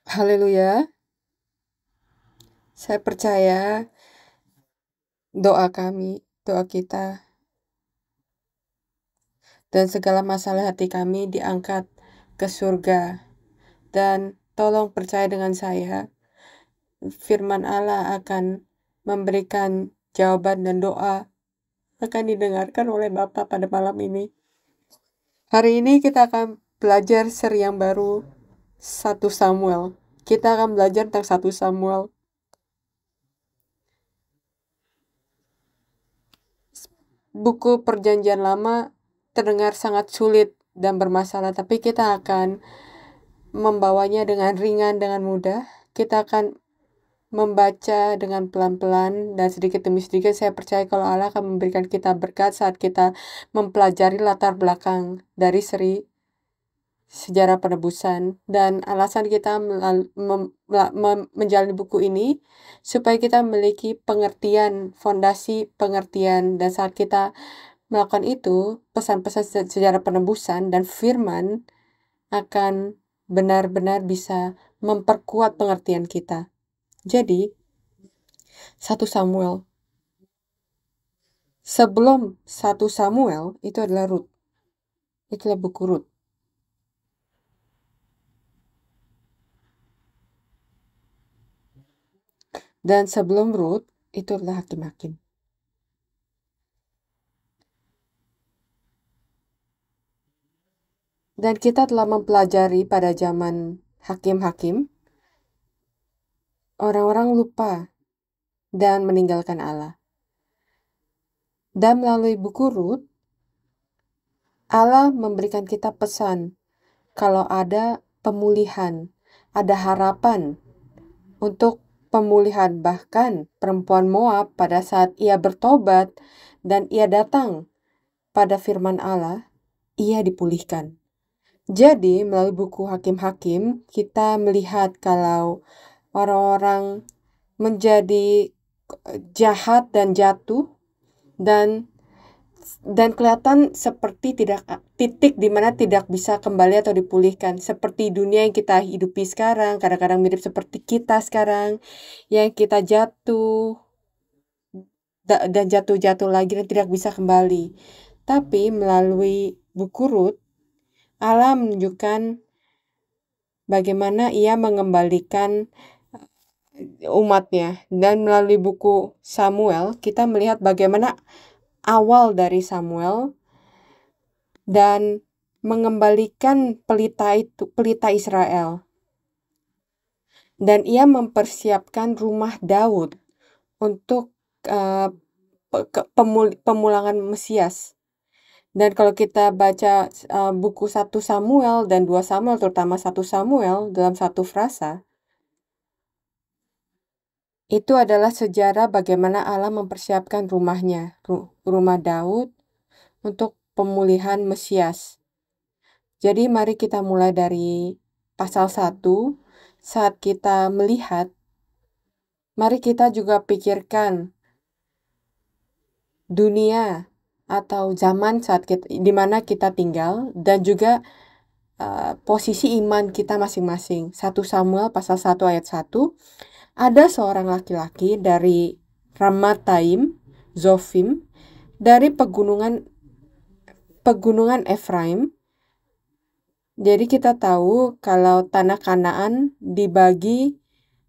Haleluya, saya percaya doa kita, dan segala masalah hati kami diangkat ke surga. Dan tolong percaya dengan saya, firman Allah akan memberikan jawaban dan doa akan didengarkan oleh Bapa pada malam ini. Hari ini kita akan belajar seri yang baru, 1 Samuel. Kita akan belajar tentang 1 Samuel. Buku Perjanjian Lama terdengar sangat sulit dan bermasalah, tapi kita akan membawanya dengan ringan, dengan mudah. Kita akan membaca dengan pelan-pelan dan sedikit demi sedikit. Saya percaya kalau Allah akan memberikan kita berkat saat kita mempelajari latar belakang dari seri sejarah penebusan. Dan alasan kita menjalani buku ini supaya kita memiliki pengertian, fondasi pengertian, dan saat kita melakukan itu, pesan-pesan sejarah penebusan dan firman akan benar-benar bisa memperkuat pengertian kita. Jadi, 1 Samuel. Sebelum 1 Samuel itu adalah Rut. Itulah buku Rut. Dan sebelum Rut itu adalah Hakim-Hakim. Dan kita telah mempelajari pada zaman Hakim-Hakim, orang-orang lupa dan meninggalkan Allah. Dan melalui buku Rut, Allah memberikan kita pesan kalau ada pemulihan, ada harapan untuk pemulihan. Bahkan perempuan Moab pada saat ia bertobat dan ia datang pada firman Allah, ia dipulihkan. Jadi melalui buku Hakim-Hakim kita melihat kalau orang-orang menjadi jahat dan jatuh dan kelihatan seperti titik di mana tidak bisa kembali atau dipulihkan, seperti dunia yang kita hidupi sekarang. Kadang-kadang mirip seperti kita sekarang yang kita jatuh dan jatuh lagi dan tidak bisa kembali. Tapi melalui buku Rut, Allah menunjukkan bagaimana ia mengembalikan umatnya. Dan melalui buku Samuel, kita melihat bagaimana awal dari Samuel dan mengembalikan pelita Israel. Dan ia mempersiapkan rumah Daud untuk pemulangan Mesias. Dan kalau kita baca buku 1 Samuel dan 2 Samuel, terutama 1 Samuel dalam satu frasa, itu adalah sejarah bagaimana Allah mempersiapkan rumahnya, rumah Daud, untuk pemulihan Mesias. Jadi mari kita mulai dari pasal 1. Saat kita melihat, mari kita juga pikirkan dunia atau zaman saat di mana kita tinggal, dan juga posisi iman kita masing-masing. 1 Samuel pasal 1 ayat 1, ada seorang laki-laki dari Ramataim, Zofim, dari pegunungan Efraim. Jadi kita tahu kalau tanah Kanaan dibagi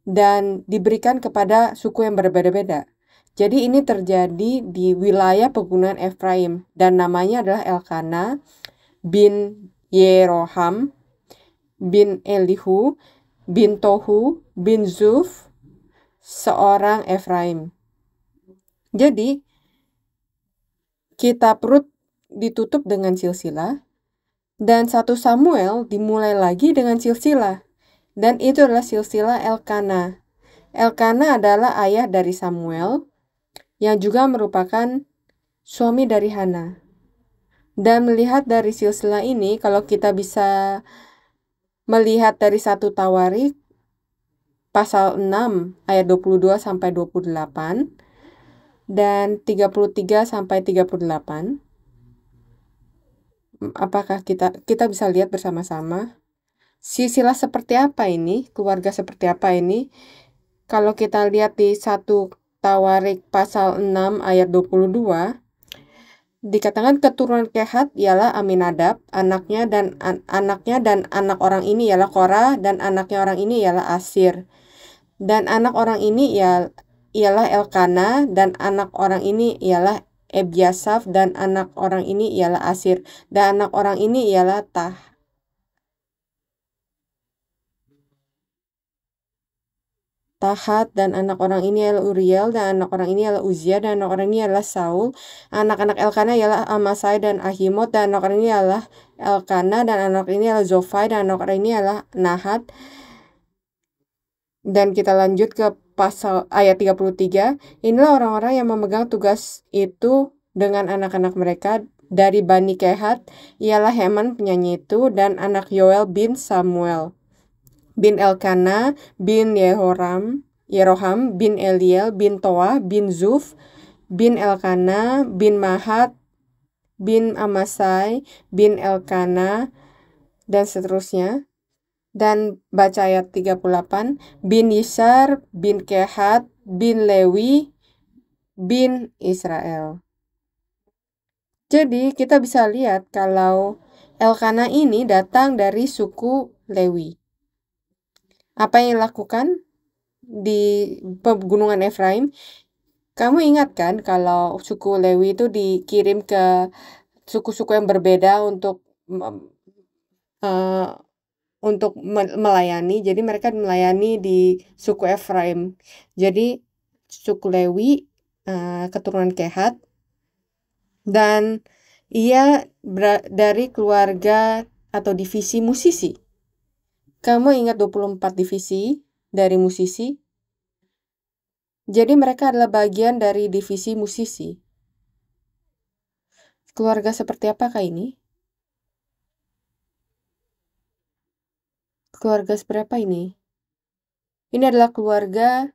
dan diberikan kepada suku yang berbeda-beda. Jadi ini terjadi di wilayah pegunungan Efraim, dan namanya adalah Elkana bin Yeroham bin Elihu bin Tohu bin Zuf, seorang Efraim. Jadi kitab Rut ditutup dengan silsilah, dan 1 Samuel dimulai lagi dengan silsilah, dan itu adalah silsilah Elkana. Elkana adalah ayah dari Samuel yang juga merupakan suami dari Hana. Dan melihat dari silsilah ini, kalau kita bisa melihat dari 1 Tawarik pasal 6 ayat 22 sampai 28 dan 33 sampai 38, apakah kita bisa lihat bersama-sama? Silsilah seperti apa ini? Keluarga seperti apa ini? Kalau kita lihat di 1 Tawarik pasal 6 ayat 22, dikatakan keturunan Kehat ialah Aminadab, anaknya dan anak orang ini ialah Korah, dan anaknya orang ini ialah Asir. Dan anak orang ini ialah Elkana, dan anak orang ini ialah Ebiasaf, dan anak orang ini ialah Asir, dan anak orang ini ialah Tahat, dan anak orang ini adalah Uriel, dan anak orang ini adalah Uzia, dan anak orang ini adalah Saul. Anak-anak Elkana ialah Amasai dan Ahimot, dan anak orang ini adalah Elkana, dan anak ini adalah Zofai, dan anak orang ini adalah Nahat. Dan kita lanjut ke pasal ayat 33. Inilah orang-orang yang memegang tugas itu dengan anak-anak mereka dari Bani Kehat, ialah Heman penyanyi itu, dan anak Yoel bin Samuel, bin Elkana, bin Yeroham, bin Eliel, bin Toah, bin Zuf, bin Elkana, bin Mahat, bin Amasai, bin Elkana, dan seterusnya. Dan baca ayat 38, bin Yisar, bin Kehat, bin Lewi, bin Israel. Jadi kita bisa lihat kalau Elkana ini datang dari suku Lewi. Apa yang dilakukan di pegunungan Efraim? Kamu ingat kan kalau suku Lewi itu dikirim ke suku-suku yang berbeda untuk melayani. Jadi mereka melayani di suku Efraim. Jadi suku Lewi keturunan Kehat, dan ia dari keluarga atau divisi musisi. Kamu ingat 24 divisi dari musisi? Jadi mereka adalah bagian dari divisi musisi. Keluarga seperti apakah ini? Keluarga seperti apa ini? Ini adalah keluarga.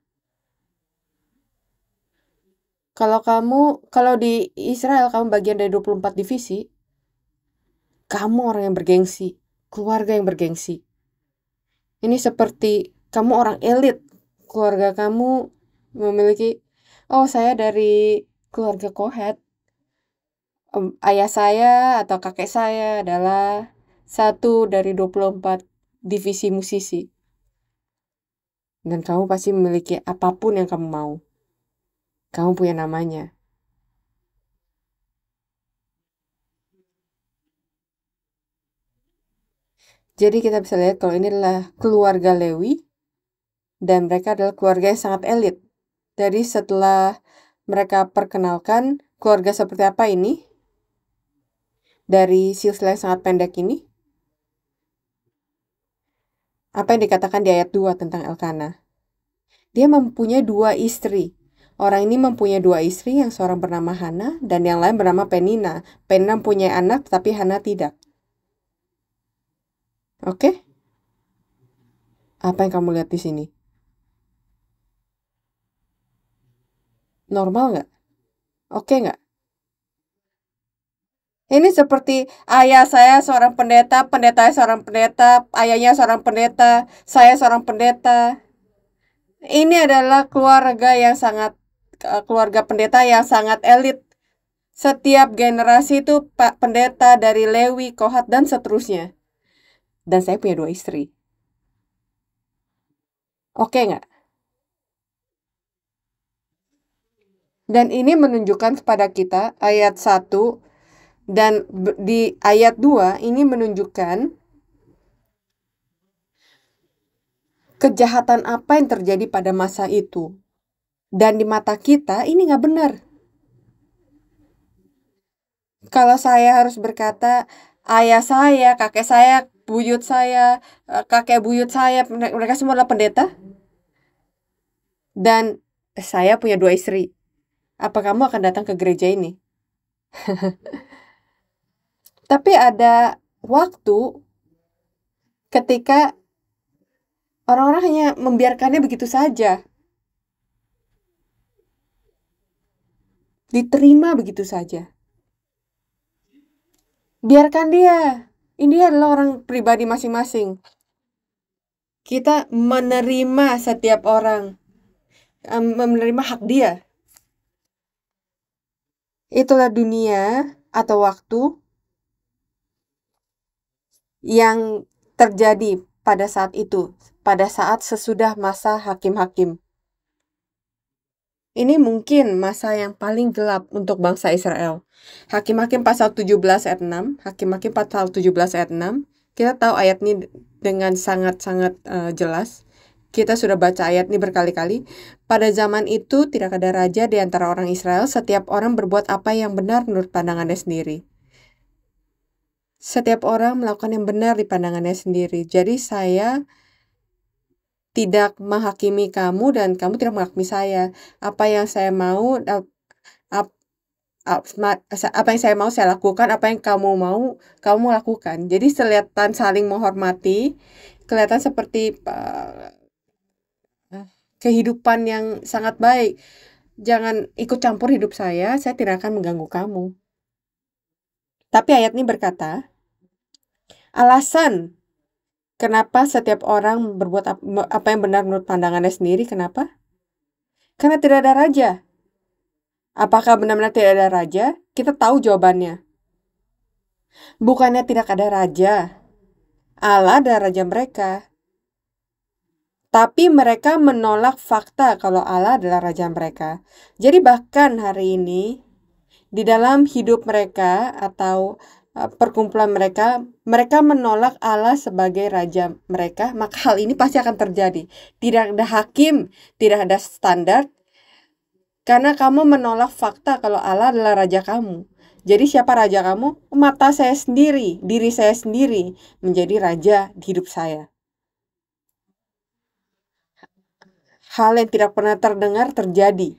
Kalau di Israel kamu bagian dari 24 divisi, kamu orang yang bergengsi, keluarga yang bergengsi. Ini seperti kamu orang elit. Keluarga kamu memiliki, oh saya dari keluarga Kohat. Ayah saya atau kakek saya adalah satu dari 24 divisi musisi. Dan kamu pasti memiliki apapun yang kamu mau. Kamu punya namanya. Jadi kita bisa lihat kalau ini adalah keluarga Lewi, dan mereka adalah keluarga yang sangat elit. Jadi setelah mereka perkenalkan keluarga seperti apa ini, dari silsilah yang sangat pendek ini, apa yang dikatakan di ayat 2 tentang Elkana? Dia mempunyai 2 istri. Orang ini mempunyai 2 istri, yang seorang bernama Hana dan yang lain bernama Penina. Penina mempunyai anak, tapi Hana tidak. Oke? Apa yang kamu lihat di sini? Normal nggak? Oke nggak? Ini seperti ayah saya seorang pendeta, pendeta seorang pendeta, ayahnya seorang pendeta, saya seorang pendeta. Ini adalah keluarga yang sangat, keluarga pendeta yang sangat elit. Setiap generasi itu Pak pendeta dari Lewi, Kohat, dan seterusnya. Dan saya punya 2 istri. Oke nggak? Dan ini menunjukkan kepada kita ayat 1 dan di ayat 2 ini menunjukkan kejahatan apa yang terjadi pada masa itu. Dan di mata kita ini nggak benar. Kalau saya harus berkata, ayah saya, kakek saya, buyut saya, kakek buyut saya, mereka semua adalah pendeta. Dan saya punya 2 istri. Apa kamu akan datang ke gereja ini? Tapi ada waktu ketika orang-orang hanya membiarkannya begitu saja. Diterima begitu saja. Biarkan dia. Ini adalah orang pribadi masing-masing. Kita menerima setiap orang, menerima hak dia. Itulah dunia atau waktu yang terjadi pada saat itu, pada saat sesudah masa hakim-hakim. Ini mungkin masa yang paling gelap untuk bangsa Israel. Hakim-hakim pasal 17 ayat 6, Hakim-hakim pasal 17 ayat 6, kita tahu ayat ini dengan sangat-sangat jelas. Kita sudah baca ayat ini berkali-kali. Pada zaman itu tidak ada raja di antara orang Israel, setiap orang berbuat apa yang benar menurut pandangannya sendiri. Setiap orang melakukan yang benar di pandangannya sendiri. Jadi saya tidak menghakimi kamu dan kamu tidak menghakimi saya. Apa yang saya mau, apa yang saya mau saya lakukan, apa yang kamu mau kamu lakukan. Jadi kelihatan saling menghormati, kelihatan seperti kehidupan yang sangat baik. Jangan ikut campur hidup saya tidak akan mengganggu kamu. Tapi ayat ini berkata, alasan kenapa setiap orang berbuat apa yang benar menurut pandangannya sendiri, kenapa? Karena tidak ada raja. Apakah benar-benar tidak ada raja? Kita tahu jawabannya. Bukannya tidak ada raja. Allah adalah raja mereka. Tapi mereka menolak fakta kalau Allah adalah raja mereka. Jadi bahkan hari ini, di dalam hidup mereka atau perkumpulan mereka, mereka menolak Allah sebagai raja mereka, maka hal ini pasti akan terjadi. Tidak ada hakim, tidak ada standar, karena kamu menolak fakta kalau Allah adalah raja kamu. Jadi siapa raja kamu? Mata saya sendiri, diri saya sendiri menjadi raja di hidup saya. Hal yang tidak pernah terdengar terjadi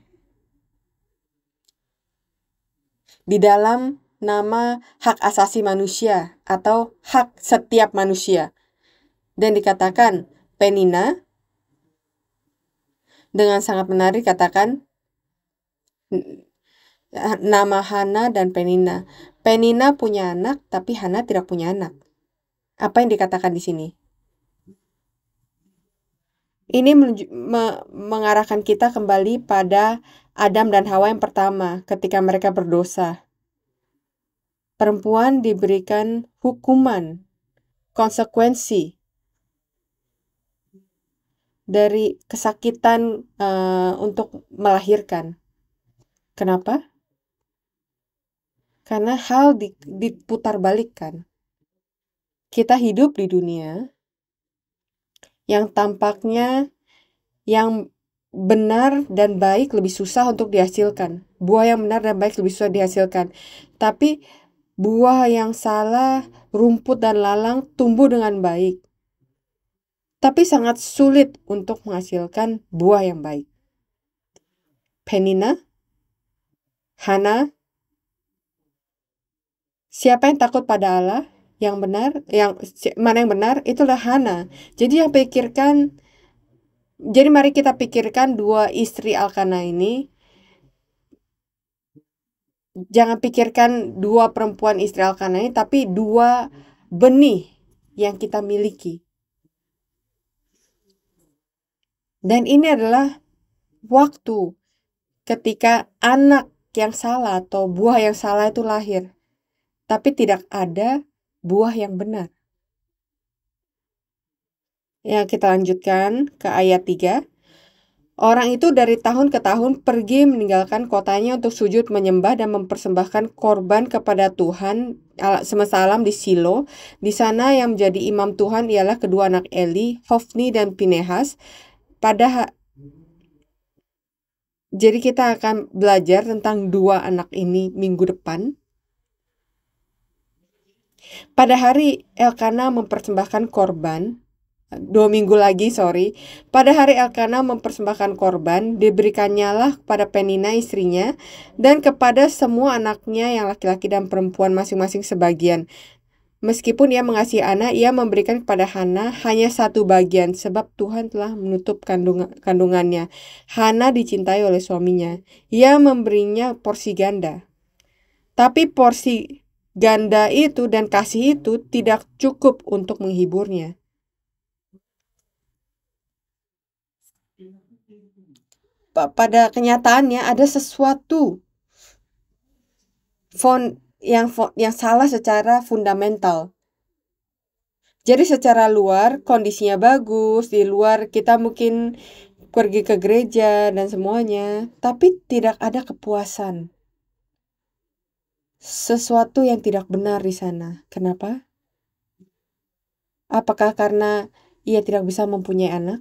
di dalam nama hak asasi manusia atau hak setiap manusia. Dan dikatakan Penina dengan sangat menarik katakan nama Hana dan Penina. Penina punya anak tapi Hana tidak punya anak. Apa yang dikatakan di sini? Ini mengarahkan kita kembali pada Adam dan Hawa yang pertama ketika mereka berdosa. Perempuan diberikan hukuman, konsekuensi dari kesakitan untuk melahirkan. Kenapa? Karena hal diputarbalikkan. Kita hidup di dunia yang tampaknya yang benar dan baik lebih susah untuk dihasilkan. Buah yang benar dan baik lebih susah dihasilkan. Tapi buah yang salah, rumput dan lalang tumbuh dengan baik. Tapi sangat sulit untuk menghasilkan buah yang baik. Penina, Hana, siapa yang takut pada Allah? Yang benar, mana yang benar? Itulah Hana. Jadi mari kita pikirkan dua istri Elkana ini. Jangan pikirkan dua perempuan istri Elkana ini, tapi dua benih yang kita miliki. Dan ini adalah waktu ketika anak yang salah atau buah yang salah itu lahir. Tapi tidak ada buah yang benar. Ya, kita lanjutkan ke ayat 3. Orang itu dari tahun ke tahun pergi meninggalkan kotanya untuk sujud menyembah dan mempersembahkan korban kepada Tuhan semesta alam di Silo. Di sana yang menjadi imam Tuhan ialah kedua anak Eli, Hofni dan Pinehas. Jadi kita akan belajar tentang dua anak ini minggu depan. Pada hari Elkana mempersembahkan korban, 2 minggu lagi, pada hari Elkana mempersembahkan korban, diberikannya kepada Penina istrinya, dan kepada semua anaknya yang laki-laki dan perempuan masing-masing sebagian. Meskipun ia mengasihi anak, ia memberikan kepada Hana hanya satu bagian, sebab Tuhan telah menutup kandungannya. Hana dicintai oleh suaminya. Ia memberinya porsi ganda. Tapi porsi ganda itu dan kasih itu tidak cukup untuk menghiburnya. pada kenyataannya ada sesuatu yang salah secara fundamental. Jadi secara luar kondisinya bagus, di luar kita mungkin pergi ke gereja dan semuanya, tapi tidak ada kepuasan. Sesuatu yang tidak benar di sana. Kenapa? Apakah karena ia tidak bisa mempunyai anak?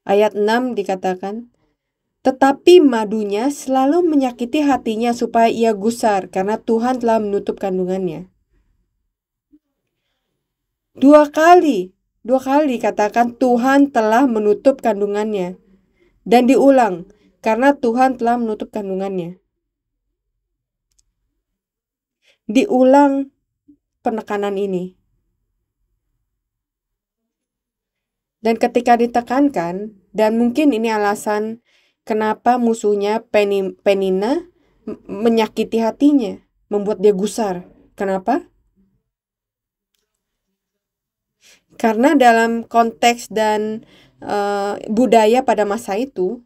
Ayat 6 dikatakan, tetapi madunya selalu menyakiti hatinya supaya ia gusar karena Tuhan telah menutup kandungannya. Dua kali dikatakan Tuhan telah menutup kandungannya. Dan diulang, karena Tuhan telah menutup kandungannya. Diulang penekanan ini. Dan ketika ditekankan, dan mungkin ini alasan kenapa musuhnya Penina menyakiti hatinya, membuat dia gusar. Kenapa? Karena dalam konteks dan budaya pada masa itu,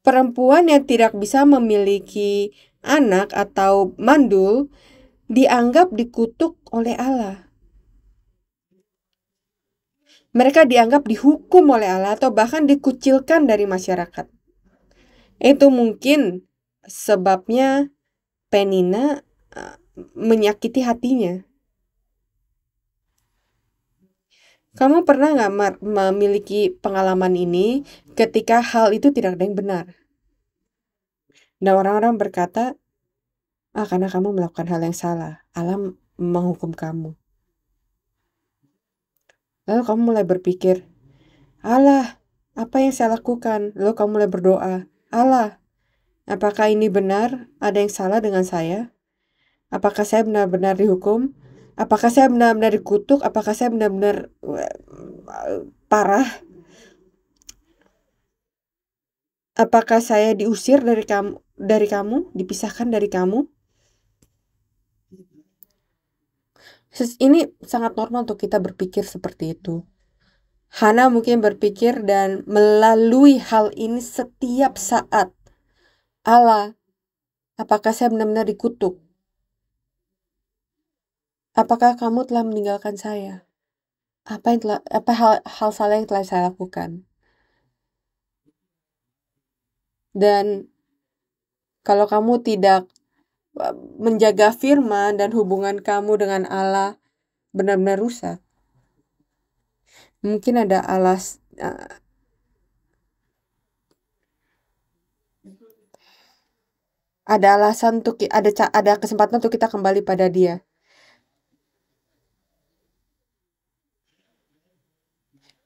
perempuan yang tidak bisa memiliki anak atau mandul dianggap dikutuk oleh Allah. Mereka dianggap dihukum oleh Allah atau bahkan dikucilkan dari masyarakat. Itu mungkin sebabnya Penina menyakiti hatinya. Kamu pernah nggak memiliki pengalaman ini ketika hal itu tidak ada yang benar? Dan orang-orang berkata, karena kamu melakukan hal yang salah, Allah menghukum kamu. Lalu kamu mulai berpikir, Allah, apa yang saya lakukan? Lalu kamu mulai berdoa, Allah, apakah ini benar? Ada yang salah dengan saya? Apakah saya benar-benar dihukum? Apakah saya benar-benar dikutuk? Apakah saya benar-benar parah? Apakah saya diusir dari kamu, dipisahkan dari kamu? Ini sangat normal untuk kita berpikir seperti itu. Hana mungkin berpikir dan melalui hal ini setiap saat. Allah, apakah saya benar-benar dikutuk? Apakah kamu telah meninggalkan saya? Apa hal salah yang telah saya lakukan? Dan kalau kamu tidak menjaga firman dan hubungan kamu dengan Allah benar-benar rusak, mungkin ada alasan untuk ada kesempatan untuk kita kembali pada Dia.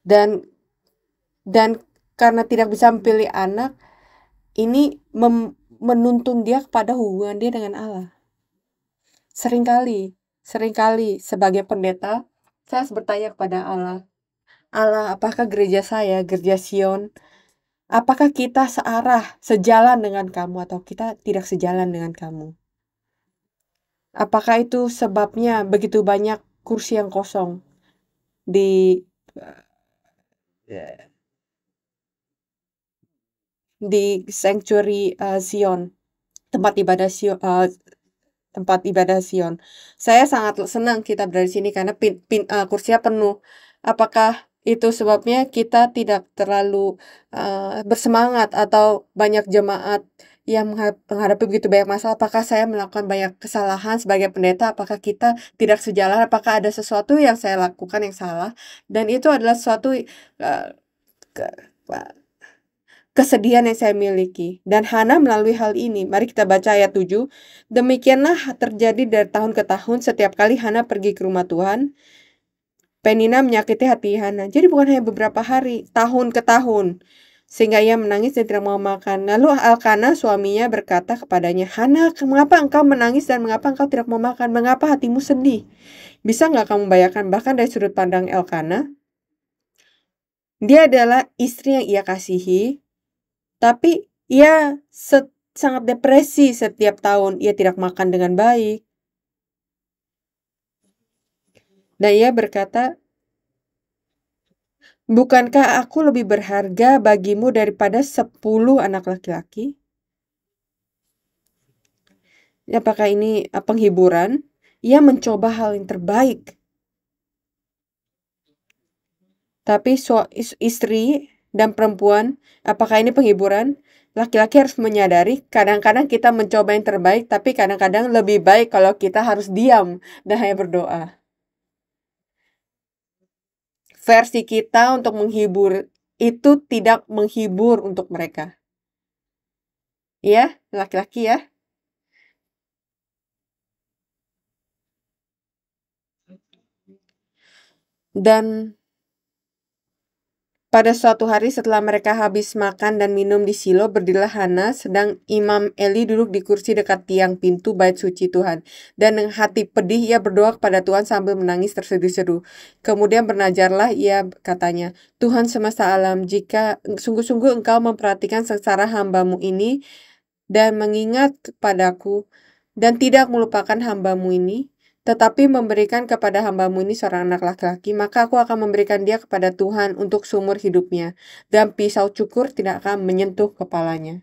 Dan karena tidak bisa memilih anak, ini menuntun dia kepada hubungan dia dengan Allah. Seringkali sebagai pendeta, saya harus bertanya kepada Allah, apakah gereja saya, gereja Sion, apakah kita sejalan dengan kamu atau kita tidak sejalan dengan kamu? Apakah itu sebabnya begitu banyak kursi yang kosong di sanctuary Sion, tempat ibadah Sion. Saya sangat senang kita berada di sini karena kursinya penuh. Apakah itu sebabnya kita tidak terlalu bersemangat atau banyak jemaat yang menghadapi begitu banyak masalah? Apakah saya melakukan banyak kesalahan sebagai pendeta? Apakah kita tidak sejalan? Apakah ada sesuatu yang saya lakukan yang salah? Dan itu adalah suatu kesedihan yang saya miliki. Dan Hana melalui hal ini, mari kita baca ayat 7. Demikianlah terjadi dari tahun ke tahun, setiap kali Hana pergi ke rumah Tuhan, Penina menyakiti hati Hana. Jadi bukan hanya beberapa hari, tahun ke tahun. Sehingga ia menangis dan tidak mau makan. Lalu Elkana suaminya berkata kepadanya, Hana, mengapa engkau menangis dan mengapa engkau tidak mau makan? Mengapa hatimu sedih? Bisa nggak kamu bayangkan, bahkan dari sudut pandang Elkana, dia adalah istri yang ia kasihi, tapi ia sangat depresi setiap tahun. Ia tidak makan dengan baik. Dan ia berkata, Bukankah aku lebih berharga bagimu daripada 10 anak laki-laki? Apakah ini penghiburan? Ia mencoba hal yang terbaik. Tapi istri dan perempuan, apakah ini penghiburan? Laki-laki harus menyadari kadang-kadang kita mencoba yang terbaik, tapi kadang-kadang lebih baik kalau kita harus diam dan hanya berdoa. Versi kita untuk menghibur itu tidak menghibur untuk mereka. Ya, laki-laki ya. Dan pada suatu hari setelah mereka habis makan dan minum di Silo, berdirilah Hana, sedang Imam Eli duduk di kursi dekat tiang pintu bait suci Tuhan. Dan dengan hati pedih ia berdoa kepada Tuhan sambil menangis terseduh-seduh. Kemudian bernajarlah ia katanya, Tuhan semesta alam, jika sungguh-sungguh engkau memperhatikan sengsara hambamu ini dan mengingat kepadaku dan tidak melupakan hambamu ini, tetapi memberikan kepada hambamu ini seorang anak laki-laki, maka aku akan memberikan dia kepada Tuhan untuk seumur hidupnya, dan pisau cukur tidak akan menyentuh kepalanya.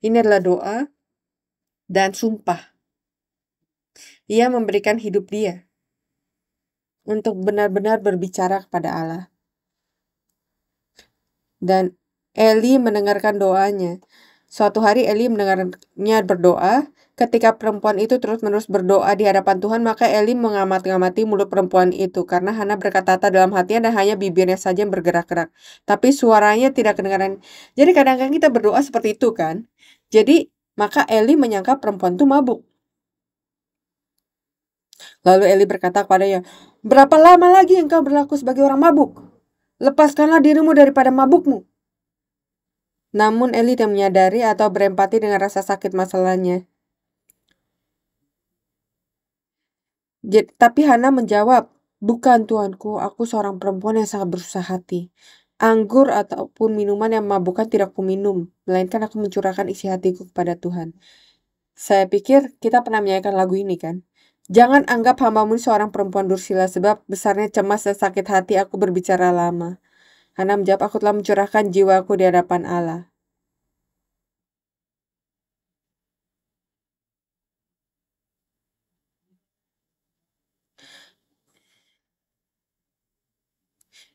Ini adalah doa dan sumpah. Ia memberikan hidup dia untuk benar-benar berbicara kepada Allah. Dan Eli mendengarkan doanya. Suatu hari Eli mendengarnya berdoa. Ketika perempuan itu terus-menerus berdoa di hadapan Tuhan, maka Eli mengamati mulut perempuan itu, karena Hana berkata-kata dalam hatinya dan hanya bibirnya saja yang bergerak-gerak. Tapi suaranya tidak kedengaran. Jadi kadang-kadang kita berdoa seperti itu kan. Jadi maka Eli menyangka perempuan itu mabuk. Lalu Eli berkata kepadanya, berapa lama lagi engkau berlaku sebagai orang mabuk? Lepaskanlah dirimu daripada mabukmu. Namun Eli tidak menyadari atau berempati dengan rasa sakit masalahnya. Tapi Hana menjawab, bukan Tuanku, aku seorang perempuan yang sangat bersusah hati. Anggur ataupun minuman yang memabukkan tidak kuminum, melainkan aku mencurahkan isi hatiku kepada Tuhan. Saya pikir kita pernah menyanyikan lagu ini kan? Jangan anggap hambamu seorang perempuan dursila, sebab besarnya cemas dan sakit hati aku berbicara lama. Hana menjawab, aku telah mencurahkan jiwaku di hadapan Allah.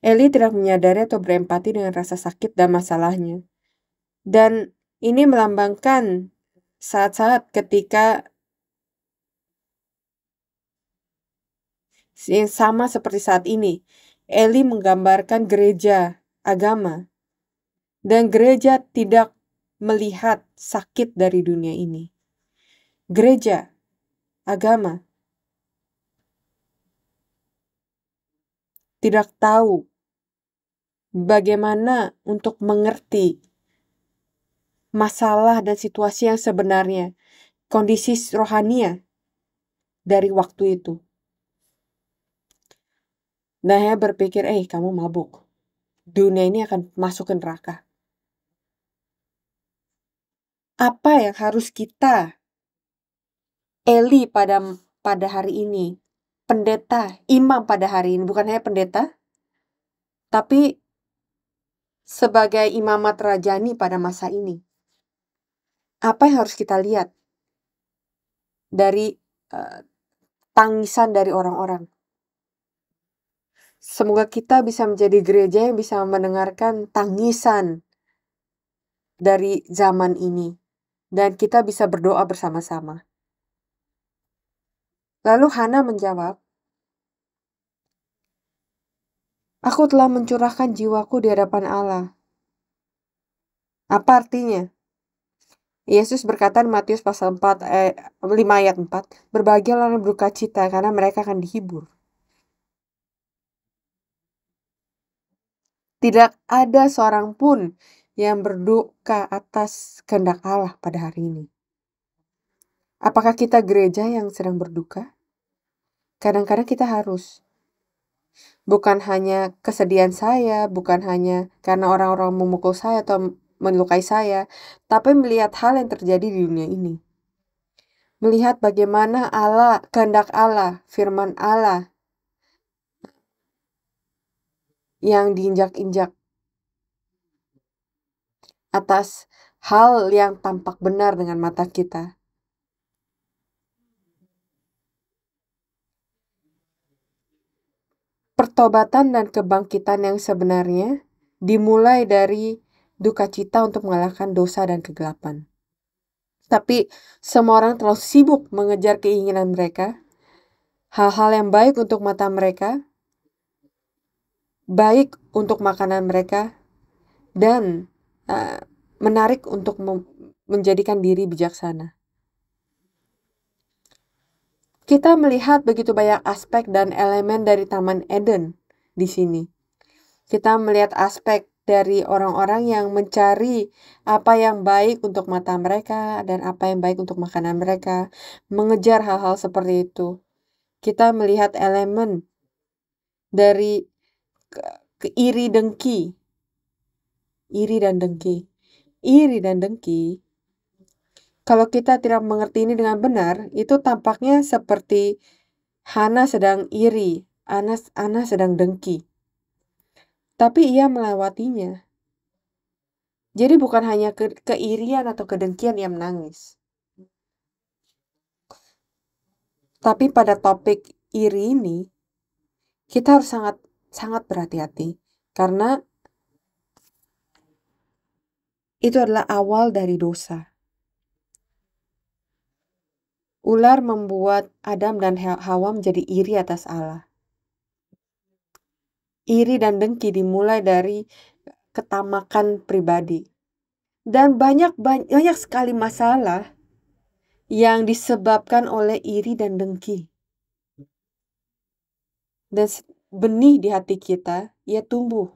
Eli tidak menyadari atau berempati dengan rasa sakit dan masalahnya. Dan ini melambangkan saat-saat ketika yang sama seperti saat ini. Eli menggambarkan gereja, agama. Dan gereja tidak melihat sakit dari dunia ini. Gereja, agama, tidak tahu bagaimana untuk mengerti masalah dan situasi yang sebenarnya, kondisi rohania dari waktu itu. Nah, saya berpikir, kamu mabuk. Dunia ini akan masuk ke neraka. Apa yang harus kita, Eli pada hari ini, pendeta, imam pada hari ini, bukan hanya pendeta, tapi sebagai imamat rajani pada masa ini. Apa yang harus kita lihat dari tangisan dari orang-orang? Semoga kita bisa menjadi gereja yang bisa mendengarkan tangisan dari zaman ini. Dan kita bisa berdoa bersama-sama. Lalu Hana menjawab, aku telah mencurahkan jiwaku di hadapan Allah. Apa artinya? Yesus berkata di Matius pasal 5 ayat 4, berbahagialah orang berduka cita karena mereka akan dihibur. Tidak ada seorang pun yang berduka atas kehendak Allah pada hari ini. Apakah kita gereja yang sedang berduka? Kadang-kadang kita harus. Bukan hanya kesedihan saya, bukan hanya karena orang-orang memukul saya atau melukai saya, tapi melihat hal yang terjadi di dunia ini. Melihat bagaimana Allah, kehendak Allah, firman Allah yang diinjak-injak atas hal yang tampak benar dengan mata kita. Pertobatan dan kebangkitan yang sebenarnya dimulai dari duka cita untuk mengalahkan dosa dan kegelapan. Tapi semua orang terlalu sibuk mengejar keinginan mereka, hal-hal yang baik untuk mata mereka, baik untuk makanan mereka, dan menarik untuk menjadikan diri bijaksana. Kita melihat begitu banyak aspek dan elemen dari Taman Eden di sini. Kita melihat aspek dari orang-orang yang mencari apa yang baik untuk mata mereka dan apa yang baik untuk makanan mereka, mengejar hal-hal seperti itu. Kita melihat elemen dari iri dengki. Iri dan dengki. Iri dan dengki. Kalau kita tidak mengerti ini dengan benar, itu tampaknya seperti Hana sedang iri, Ana sedang dengki. Tapi ia melewatinya. Jadi bukan hanya keirian atau kedengkian yang menangis. Tapi pada topik iri ini, kita harus sangat berhati-hati. Karena itu adalah awal dari dosa. Ular membuat Adam dan Hawa menjadi iri atas Allah. Iri dan dengki dimulai dari ketamakan pribadi. Dan banyak sekali masalah yang disebabkan oleh iri dan dengki. Dan benih di hati kita, ia tumbuh.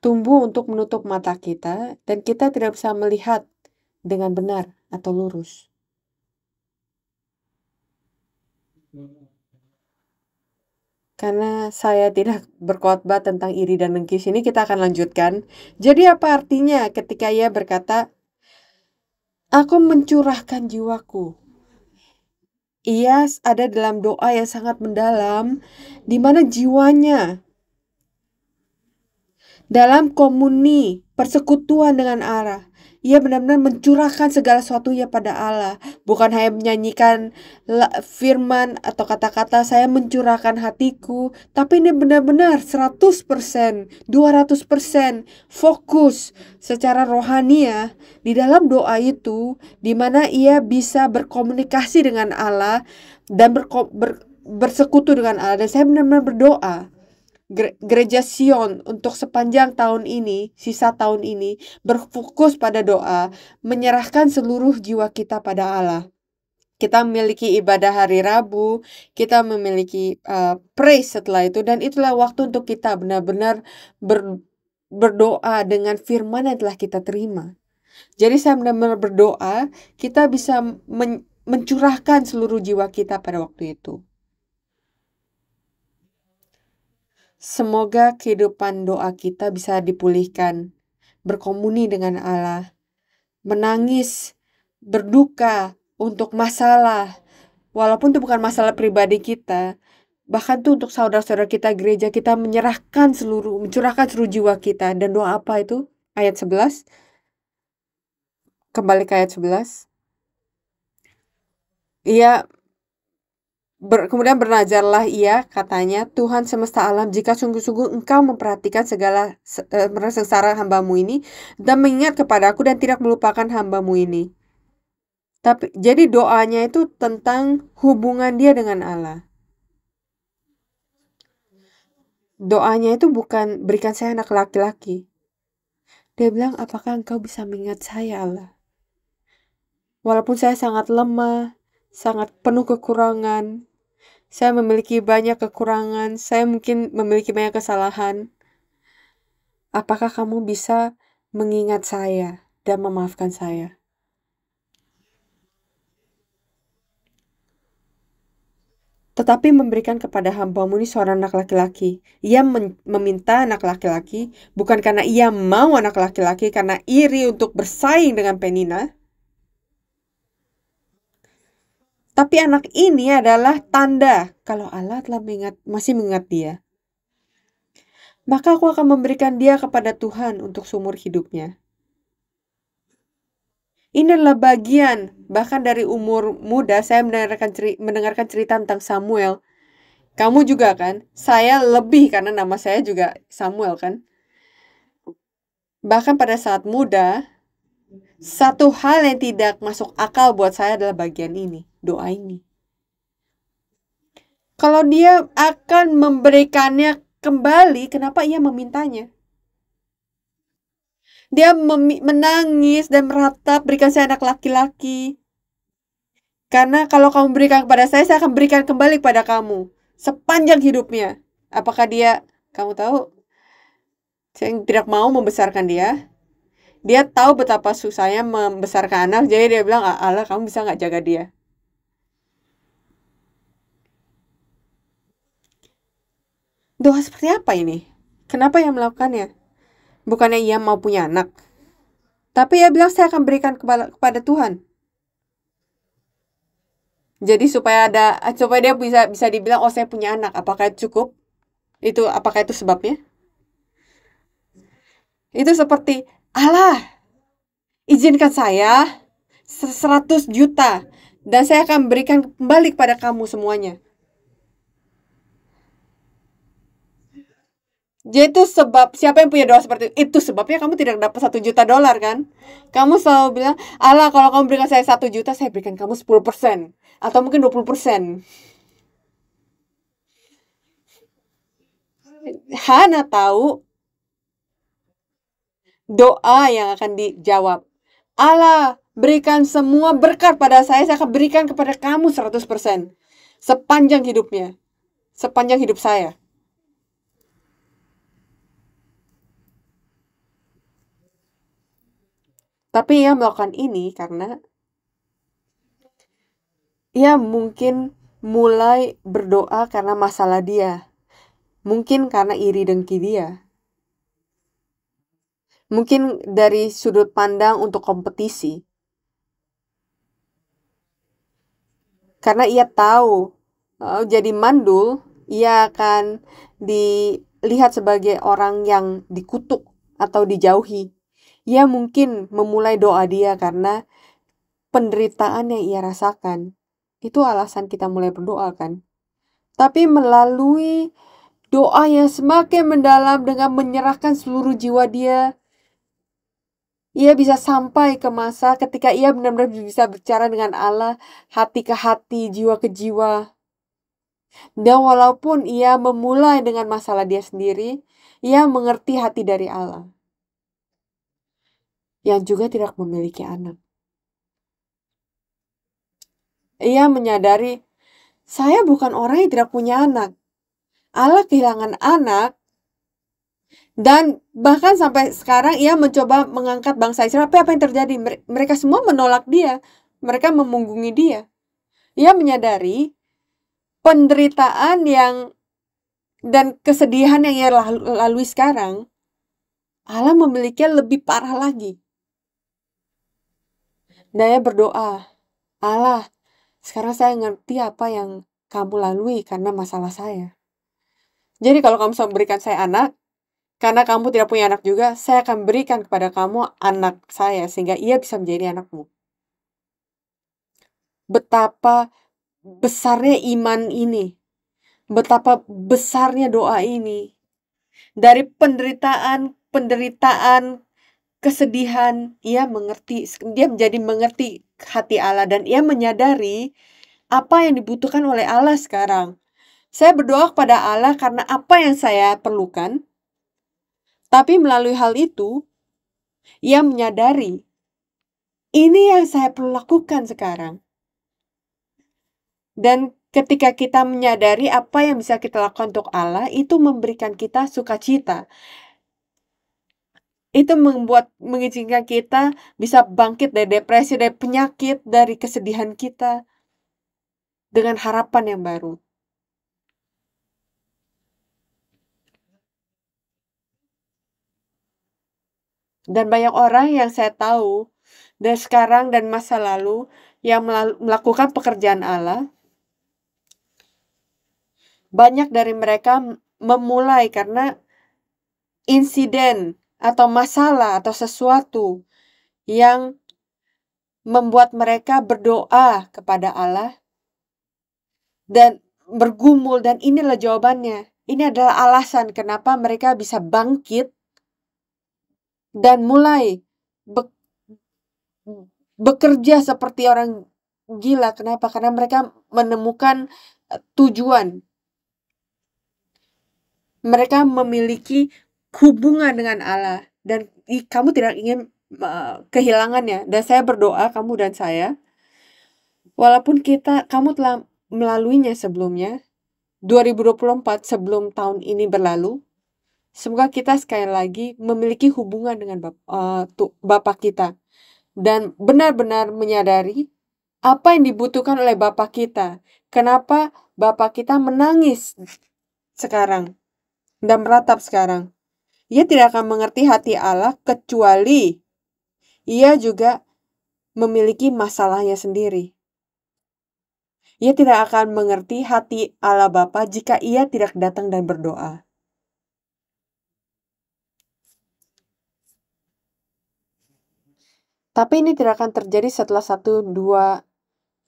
Tumbuh untuk menutup mata kita, dan kita tidak bisa melihat dengan benar atau lurus. Karena saya tidak berkhotbah tentang iri dan dengki sini, kita akan lanjutkan. Jadi apa artinya ketika ia berkata, aku mencurahkan jiwaku. Ia ada dalam doa yang sangat mendalam, di mana jiwanya dalam komuni, persekutuan dengan Allah. Ia benar-benar mencurahkan segala sesuatunya pada Allah. Bukan hanya menyanyikan firman atau kata-kata saya mencurahkan hatiku. Tapi ini benar-benar 100%, 200% fokus secara rohani ya. Di dalam doa itu, di mana ia bisa berkomunikasi dengan Allah dan bersekutu dengan Allah. Dan saya benar-benar berdoa. Gereja Sion untuk sepanjang tahun ini, sisa tahun ini, berfokus pada doa, menyerahkan seluruh jiwa kita pada Allah. Kita memiliki ibadah hari Rabu, kita memiliki praise setelah itu, dan itulah waktu untuk kita benar-benar berdoa dengan firman yang telah kita terima. Jadi saya benar-benar berdoa, kita bisa mencurahkan seluruh jiwa kita pada waktu itu. Semoga kehidupan doa kita bisa dipulihkan, berkomuni dengan Allah, menangis, berduka untuk masalah, walaupun itu bukan masalah pribadi kita, bahkan tuh untuk saudara-saudara kita gereja, kita mencurahkan seluruh jiwa kita. Dan doa apa itu? Ayat 11. Kembali ke ayat 11. Kemudian bernazarlah ia, katanya, Tuhan semesta alam, jika sungguh-sungguh engkau memperhatikan segala sengsara hambamu ini, dan mengingat kepadaku dan tidak melupakan hambamu ini. Tapi jadi doanya itu tentang hubungan dia dengan Allah. Doanya itu bukan berikan saya anak laki-laki. Dia bilang, apakah engkau bisa mengingat saya, Allah? Walaupun saya sangat lemah, sangat penuh kekurangan, saya memiliki banyak kekurangan, saya mungkin memiliki banyak kesalahan. Apakah kamu bisa mengingat saya dan memaafkan saya? Tetapi memberikan kepada hambamu ini seorang anak laki-laki. Ia meminta anak laki-laki, bukan karena ia mau anak laki-laki, karena iri untuk bersaing dengan Penina. Tapi anak ini adalah tanda kalau Allah telah masih mengingat dia. Maka aku akan memberikan dia kepada Tuhan untuk seumur hidupnya. Ini adalah bagian, bahkan dari umur muda saya mendengarkan cerita tentang Samuel. Kamu juga kan? Saya lebih karena nama saya juga Samuel kan? Bahkan pada saat muda, satu hal yang tidak masuk akal buat saya adalah bagian ini, doa ini. Kalau dia akan memberikannya kembali, kenapa ia memintanya? Dia menangis dan meratap, berikan saya anak laki-laki. Karena kalau kamu berikan kepada saya akan berikan kembali kepada kamu. Sepanjang hidupnya. Apakah dia, kamu tahu, saya tidak mau membesarkan dia. Dia tahu betapa susahnya membesarkan anak, jadi dia bilang, Allah kamu bisa nggak jaga dia? Doa seperti apa ini? Kenapa ia melakukannya? Bukannya ia mau punya anak. Tapi ia bilang saya akan berikan kepada Tuhan. Jadi supaya dia bisa dibilang oh saya punya anak. Apakah itu cukup? Apakah itu sebabnya? Itu seperti Allah izinkan saya 100 juta dan saya akan berikan kembali kepada kamu semuanya. Jadi itu sebab siapa yang punya doa seperti itu sebabnya kamu tidak dapat 1 juta dolar kan? Kamu selalu bilang, Allah kalau kamu berikan saya 1 juta, saya berikan kamu 10%. Atau mungkin 20%. Hana tahu doa yang akan dijawab. Allah berikan semua berkat pada saya akan berikan kepada kamu 100%. Sepanjang hidupnya. Sepanjang hidup saya. Tapi ia melakukan ini karena ia mungkin mulai berdoa karena masalah dia. Mungkin karena iri dengki dia. Mungkin dari sudut pandang untuk kompetisi. Karena ia tahu jadi mandul, ia akan dilihat sebagai orang yang dikutuk atau dijauhi. Ia mungkin memulai doa dia karena penderitaan yang ia rasakan. Itu alasan kita mulai berdoa kan. Tapi melalui doa yang semakin mendalam dengan menyerahkan seluruh jiwa dia, ia bisa sampai ke masa ketika ia benar-benar bisa bicara dengan Allah, hati ke hati, jiwa ke jiwa. Dan walaupun ia memulai dengan masalah dia sendiri, ia mengerti hati dari Allah. Yang juga tidak memiliki anak. Ia menyadari, saya bukan orang yang tidak punya anak. Allah kehilangan anak. Dan bahkan sampai sekarang ia mencoba mengangkat bangsa Israel. Tapi apa yang terjadi? Mereka semua menolak dia. Mereka memunggungi dia. Ia menyadari penderitaan dan kesedihan yang ia lalui sekarang, Allah memiliki lebih parah lagi. Dan ia berdoa, Allah, sekarang saya ngerti apa yang kamu lalui karena masalah saya. Jadi kalau kamu mau berikan saya anak, karena kamu tidak punya anak juga, saya akan berikan kepada kamu anak saya sehingga ia bisa menjadi anakmu. Betapa besarnya iman ini. Betapa besarnya doa ini. Dari penderitaan, kesedihan, dia menjadi mengerti hati Allah dan ia menyadari apa yang dibutuhkan oleh Allah sekarang. Saya berdoa kepada Allah karena apa yang saya perlukan, tapi melalui hal itu, ia menyadari ini yang saya perlu lakukan sekarang. Dan ketika kita menyadari apa yang bisa kita lakukan untuk Allah, itu memberikan kita sukacita. Itu mengizinkan kita bisa bangkit dari depresi, dari penyakit, dari kesedihan kita dengan harapan yang baru. Dan banyak orang yang saya tahu dari sekarang dan masa lalu, yang melakukan pekerjaan Allah, banyak dari mereka memulai karena insiden atau masalah atau sesuatu yang membuat mereka berdoa kepada Allah dan bergumul, dan inilah jawabannya. Ini adalah alasan kenapa mereka bisa bangkit dan mulai bekerja seperti orang gila. Kenapa? Karena mereka menemukan tujuan. Mereka memiliki hubungan dengan Allah dan kamu tidak ingin kehilangannya. Dan saya berdoa kamu dan saya, walaupun kamu telah melaluinya sebelumnya, 2024 sebelum tahun ini berlalu, semoga kita sekali lagi memiliki hubungan dengan Bapa kita dan benar-benar menyadari apa yang dibutuhkan oleh Bapa kita. Kenapa Bapa kita menangis sekarang dan meratap sekarang? Ia tidak akan mengerti hati Allah kecuali ia juga memiliki masalahnya sendiri. Ia tidak akan mengerti hati Allah Bapa jika ia tidak datang dan berdoa. Tapi ini tidak akan terjadi setelah 1-2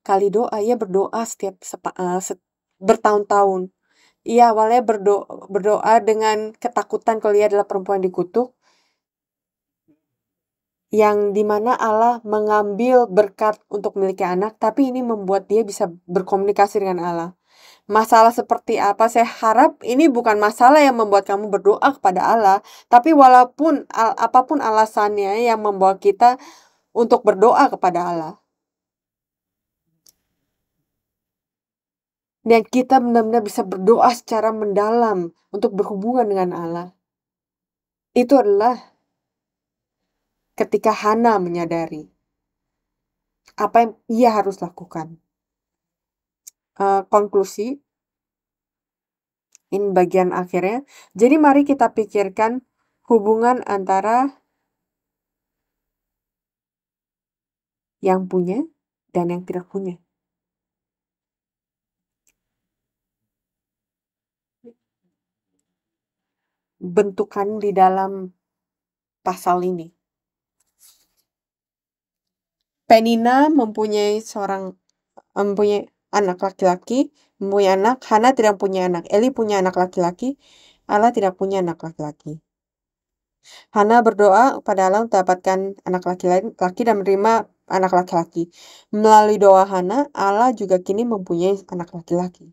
kali doa. Ia berdoa setiap bertahun-tahun. Ia awalnya berdoa dengan ketakutan kalau ia adalah perempuan dikutuk, yang dimana Allah mengambil berkat untuk memiliki anak, tapi ini membuat dia bisa berkomunikasi dengan Allah. Masalah seperti apa? Saya harap ini bukan masalah yang membuat kamu berdoa kepada Allah, tapi walaupun apapun alasannya yang membawa kita untuk berdoa kepada Allah, dan kita benar-benar bisa berdoa secara mendalam untuk berhubungan dengan Allah. Itu adalah ketika Hana menyadari apa yang ia harus lakukan. Konklusi, ini bagian akhirnya. Jadi mari kita pikirkan hubungan antara yang punya dan yang tidak punya. Bentukan di dalam pasal ini. Penina mempunyai anak laki-laki, mempunyai anak. Hana tidak punya anak. Eli punya anak laki-laki. Allah tidak punya anak laki-laki. Hana berdoa kepada Allah untuk mendapatkan anak laki-laki dan menerima anak laki-laki. Melalui doa Hana, Allah juga kini mempunyai anak laki-laki.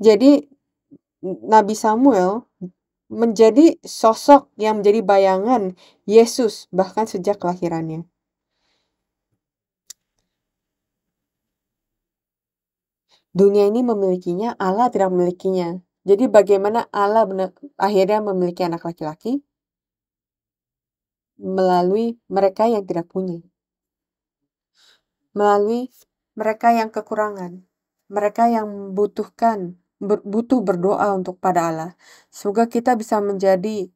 Jadi Nabi Samuel menjadi sosok yang menjadi bayangan Yesus bahkan sejak kelahirannya. Dunia ini memilikinya, Allah tidak memilikinya. Jadi bagaimana Allah akhirnya memiliki anak laki-laki? Melalui mereka yang tidak punya. Melalui mereka yang kekurangan. Mereka yang butuh berdoa untuk pada Allah. Semoga kita bisa menjadi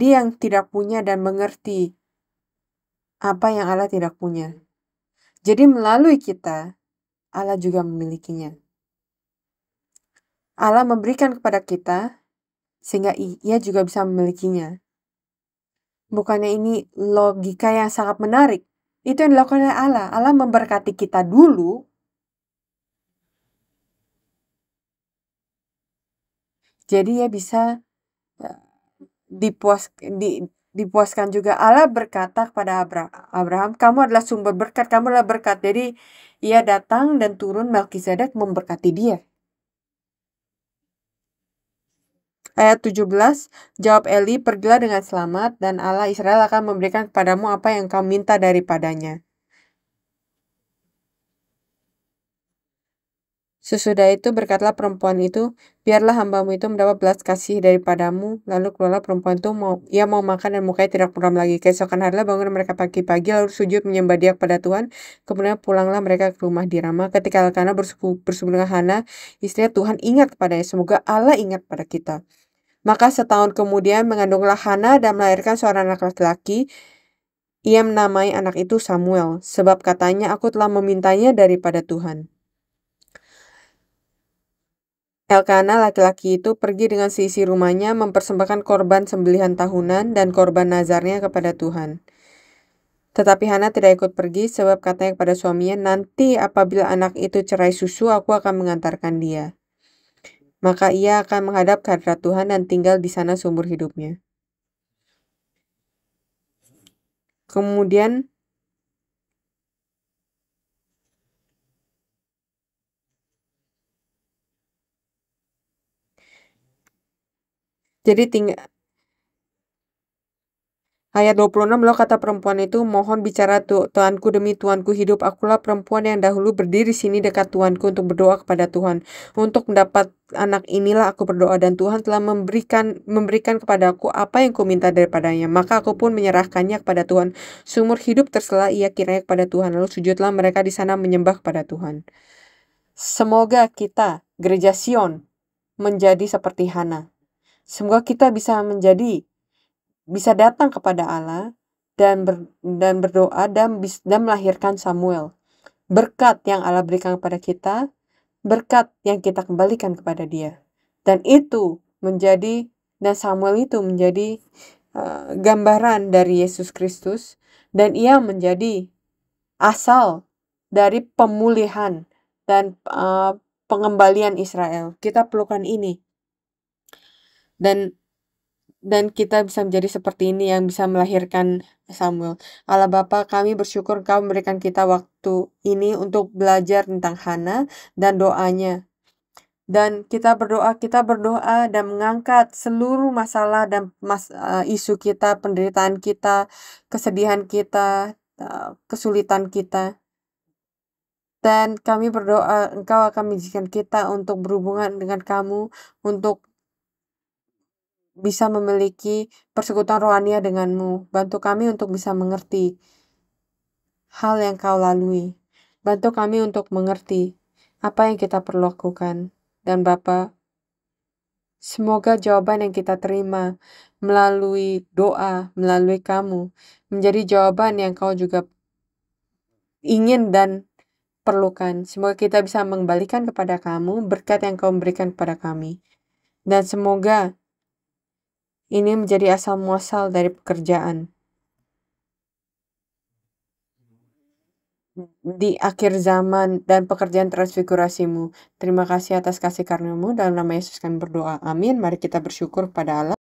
yang tidak punya dan mengerti apa yang Allah tidak punya. Jadi melalui kita, Allah juga memilikinya. Allah memberikan kepada kita sehingga ia juga bisa memilikinya. Bukannya ini logika yang sangat menarik? Itu yang dilakukan oleh Allah. Allah memberkati kita dulu, jadi ia bisa dipuaskan juga. Allah berkata kepada Abraham, kamu adalah sumber berkat, kamu adalah berkat. Jadi ia datang dan turun, Melkisedek memberkati dia. Ayat 17, jawab Eli, pergilah dengan selamat dan Allah Israel akan memberikan kepadamu apa yang kau minta daripadanya. Sesudah itu berkatalah perempuan itu, biarlah hambamu itu mendapat belas kasih daripadamu. Lalu keluarlah perempuan itu, ia mau makan dan mukanya tidak muram lagi. Keesokan harilah bangun mereka pagi-pagi lalu sujud menyembah dia kepada Tuhan. Kemudian pulanglah mereka ke rumah di Rama. Ketika Elkanah bersekutu dengan Hana, istrinya, Tuhan ingat kepadanya. Semoga Allah ingat pada kita. Maka setahun kemudian mengandunglah Hana dan melahirkan seorang anak laki-laki. Ia menamai anak itu Samuel, sebab katanya, aku telah memintanya daripada Tuhan. Elkana laki-laki itu pergi dengan seisi rumahnya mempersembahkan korban sembelihan tahunan dan korban nazarnya kepada Tuhan. Tetapi Hana tidak ikut pergi sebab katanya kepada suaminya, nanti apabila anak itu cerai susu, aku akan mengantarkan dia. Maka ia akan menghadap ke hadirat Tuhan dan tinggal di sana seumur hidupnya. Kemudian jadi ayat 26, lalu kata perempuan itu, mohon bicara tuanku demi tuanku hidup, akulah perempuan yang dahulu berdiri sini dekat tuanku untuk berdoa kepada Tuhan. Untuk mendapat anak inilah aku berdoa, dan Tuhan telah memberikan kepada aku apa yang kuminta daripadanya. Maka aku pun menyerahkannya kepada Tuhan. Seumur hidup terselah ia kiranya kepada Tuhan. Lalu sujudlah mereka di sana menyembah kepada Tuhan. Semoga kita, Gereja Sion, menjadi seperti Hana. Semoga kita bisa datang kepada Allah dan berdoa dan melahirkan Samuel. Berkat yang Allah berikan kepada kita, berkat yang kita kembalikan kepada dia. Dan Samuel itu menjadi gambaran dari Yesus Kristus, dan ia menjadi asal dari pemulihan dan pengembalian Israel. Kita perlukan ini. Dan kita bisa menjadi seperti ini yang bisa melahirkan Samuel. Allah Bapa, kami bersyukur Engkau memberikan kita waktu ini untuk belajar tentang Hana dan doanya. Dan kita berdoa dan mengangkat seluruh masalah dan isu kita, penderitaan kita, kesedihan kita, kesulitan kita. Dan kami berdoa Engkau akan mengizinkan kita untuk berhubungan dengan Kamu, untuk bisa memiliki persekutuan rohani denganmu. Bantu kami untuk bisa mengerti hal yang Kau lalui. Bantu kami untuk mengerti apa yang kita perlu lakukan. Dan Bapa, semoga jawaban yang kita terima melalui doa, melalui Kamu, menjadi jawaban yang Kau juga ingin dan perlukan. Semoga kita bisa mengembalikan kepada Kamu berkat yang Kau berikan kepada kami. Dan semoga ini menjadi asal muasal dari pekerjaan di akhir zaman dan pekerjaan transfigurasimu. Terima kasih atas kasih karunia-Mu. Dalam nama Yesus kami berdoa. Amin. Mari kita bersyukur pada Allah.